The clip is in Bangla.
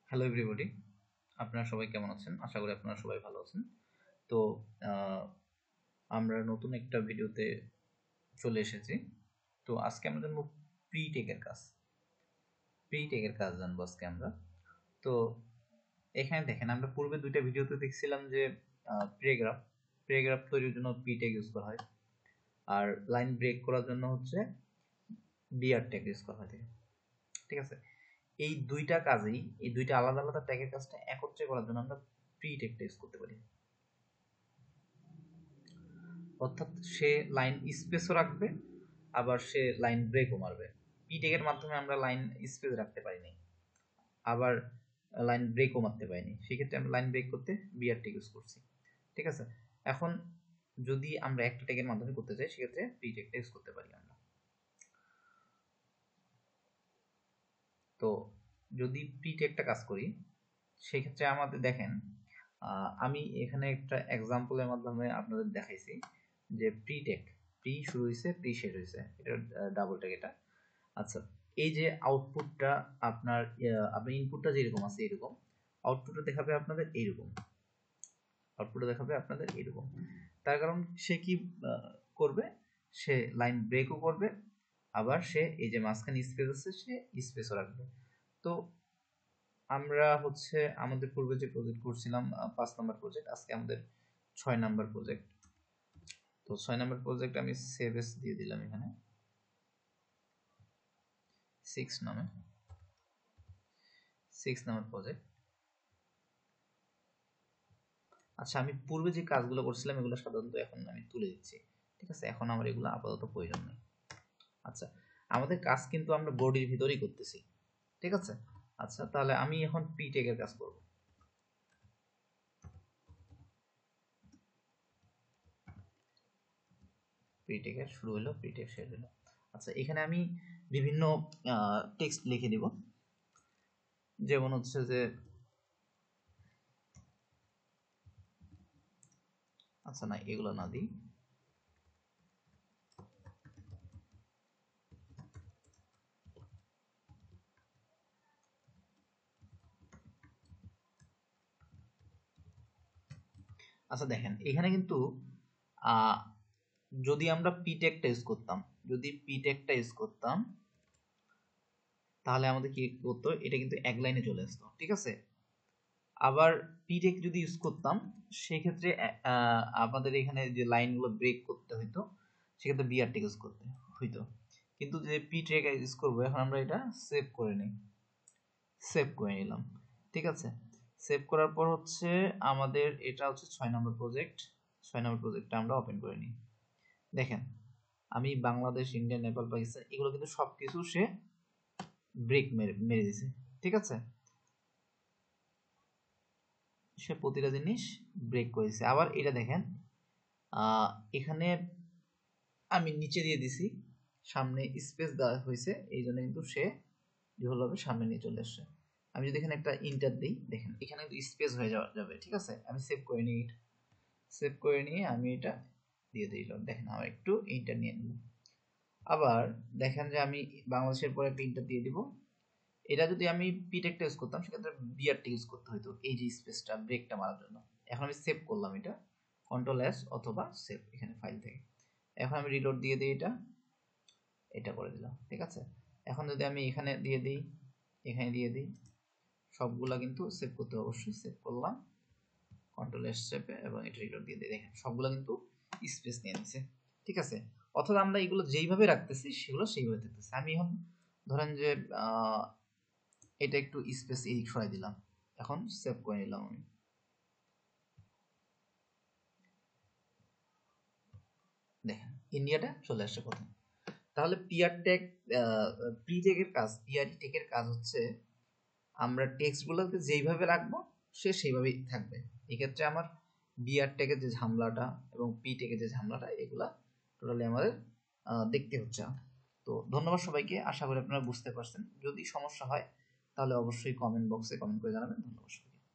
হ্যালো এভরিবডি, আপনারা সবাই কেমন আছেন? আশা করি আপনারা সবাই ভালো আছেন। তো আমরা নতুন একটা ভিডিওতে চলে এসেছি। তো আজকে আমরা জানবো প্রি টেকের কাজ জানবো আজকে আমরা। তো এখানে দেখেন, আমরা পূর্বে দুইটা ভিডিওতে দেখছিলাম যে প্যারাগ্রাফ তৈরির জন্য প্রি টেক ইউজ করা হয়, আর লাইন ব্রেক করার জন্য হচ্ছে বিআর টেক ইউজ করা হয়। ঠিক আছে, এই দুইটা আলাদা আলাদা ট্যাগের কাজটা একত্রে করার জন্য আমরা প্রি টেকটা ইউজ করতে পারি। অর্থাৎ সে লাইন স্পেসও রাখবে, আবার সে লাইন ব্রেকও মারবে। পি টেকের মাধ্যমে আমরা লাইন স্পেস রাখতে পারিনি, আবার লাইন ব্রেকও মারতে পারিনি। সেক্ষেত্রে আমরা লাইন ব্রেক করতে বিআর টেক ইউজ করছি। ঠিক আছে, এখন যদি আমরা একটা টেকের মাধ্যমে করতে চাই, সেক্ষেত্রে পি টেকটা ইউজ করতে পারি আমরা। তো যদি প্রি টেকটা কাজ করি, সেক্ষেত্রে আমাদের দেখেন, আমি এখানে একটা এক্সাম্পলের মাধ্যমে আপনাদের দেখাইছি যে প্রি শুরু হয়েছে, প্রি শেষ হয়েছে, এটা ডাবল টেক এটা। আচ্ছা, এই যে আউটপুটটা আপনার ইনপুটটা যেরকম আছে এরকম, আউটপুটটা দেখাবে আপনাদের এইরকম। তার কারণ সে কি করবে, সে লাইন ব্রেকও করবে, আবার সে এই যে মাঝখানে স্পেস আছে সে স্পেসও রাখবে। তো আমরা হচ্ছে আমাদের পূর্বে যে প্রজেক্ট করছিলাম 5 নাম্বার প্রজেক্ট, আজকে আমাদের 6 নাম্বার প্রজেক্ট। তো 6 নাম্বার প্রজেক্ট আমি সেভ এস দিয়ে দিলাম এখানে 6 নাম্বার প্রজেক্ট। আচ্ছা, আমি পূর্বে যে কাজগুলো করছিলাম এগুলো সাধারণত এখন আমি তুলে দিচ্ছি। ঠিক আছে, এখন আমার এগুলো আপাতত প্রয়োজন নেই। আচ্ছা, আমাদের কাজ কিন্তু আমরা বডির ভিতরেই করতেছি। ঠিক আছে, আচ্ছা তাহলে আমি এখন পি টেকের কাজ করব। পি টেকের শুরু হলো, পি টেক শেষ হলো। আচ্ছা, এখানে আমি বিভিন্ন টেক্সট লিখে দিব, যেমন হচ্ছে যে আচ্ছা না, এগুলো না দিই। আচ্ছা দেখেন, এখানে কিন্তু যদি আমরা পিটেকটা ইউজ করতাম তাহলে আমাদের কি করতো, এটা কিন্তু এক লাইনে চলে আসতো। ঠিক আছে, আবার পিটেক যদি ইউজ করতাম সেক্ষেত্রে আমাদের এখানে যে লাইনগুলো ব্রেক করতে হইতো, সেক্ষেত্রে বিআর টেক ইউজ করতে হইতো। কিন্তু যে পিটেক ইউজ করবো, এখন আমরা এটা সেভ করে নিলাম। ঠিক আছে, সেভ করার পর হচ্ছে আমাদের এটা হচ্ছে 6 নম্বর প্রজেক্ট। 6 নম্বর প্রজেক্টটা আমরা ওপেন করে নিই। দেখেন, আমি বাংলাদেশ, ইন্ডিয়া, নেপাল, পাকিস্তান এগুলো কিন্তু সবকিছু সে ব্রেক মেরে দিছে। ঠিক আছে, সে প্রতিটা জিনিস ব্রেক করেছে। আবার এটা দেখেন, এখানে আমি নিচে দিয়ে দিছি, সামনে স্পেস দেওয়া হয়েছে, এই জন্য কিন্তু সে যেভাবে সামনে নিয়ে চলে আসছে। আমি যদি এখানে একটা ইন্টার দিই, দেখেন এখানে কিন্তু স্পেস হয়ে যাবে। ঠিক আছে, আমি সেভ করে নিয়ে আমি এটা দিয়ে দিলাম। দেখেন, আমার একটু ইন্টার নিয়ে নিলাম। আবার দেখেন যে আমি বাংলাদেশের পরে একটা ইন্টার দিয়ে দিব। এটা যদি আমি পিটেকটা ইউজ করতাম, সেক্ষেত্রে বিআরটি ইউজ করতে হতো, এই যে স্পেসটা ব্রেকটা মারার জন্য। এখন আমি সেভ করলাম এটা, কন্ট্রোল এস অথবা সেভ এখানে ফাইল থেকে। এখন আমি রিলোড দিয়ে দিই, এটা করে দিলাম। ঠিক আছে, এখন যদি আমি এখানে দিয়ে দিই, সবগুলা কিন্তু সেভ করতে অবশ্যই সেভ করলাম, কন্ট্রোল এস চেপে, এবং এটা রিলোড দিয়ে দিই। দেখেন সবগুলা কিন্তু স্পেস নিয়ে নিছে। ঠিক আছে, অর্থাৎ আমরা এগুলো যেইভাবে রাখতেছি সেগুলো সেইভাবে থাকতেছে। আমি এখন ধরেন যে এটা একটু স্পেস এদিক সরাই দিলাম, এখন সেভ করে নিলাম আমি। দেখেন ইন্ডিয়াটা চলে আসছে প্রথম। তাহলে প্রি টেকের কাজ হচ্ছে আমরা টেক্সটগুলোকে যেইভাবে রাখবো সে সেইভাবেই থাকবে। এক্ষেত্রে আমার বিআর টেকের যে ঝামেলাটা এবং পি টেকের যে ঝামেলাটা, এগুলা টোটালি আমাদের দেখতে হচ্ছে। তো ধন্যবাদ সবাইকে, আশা করি আপনারা বুঝতে পারছেন। যদি সমস্যা হয় তাহলে অবশ্যই কমেন্ট বক্সে কমেন্ট করে জানাবেন। ধন্যবাদ।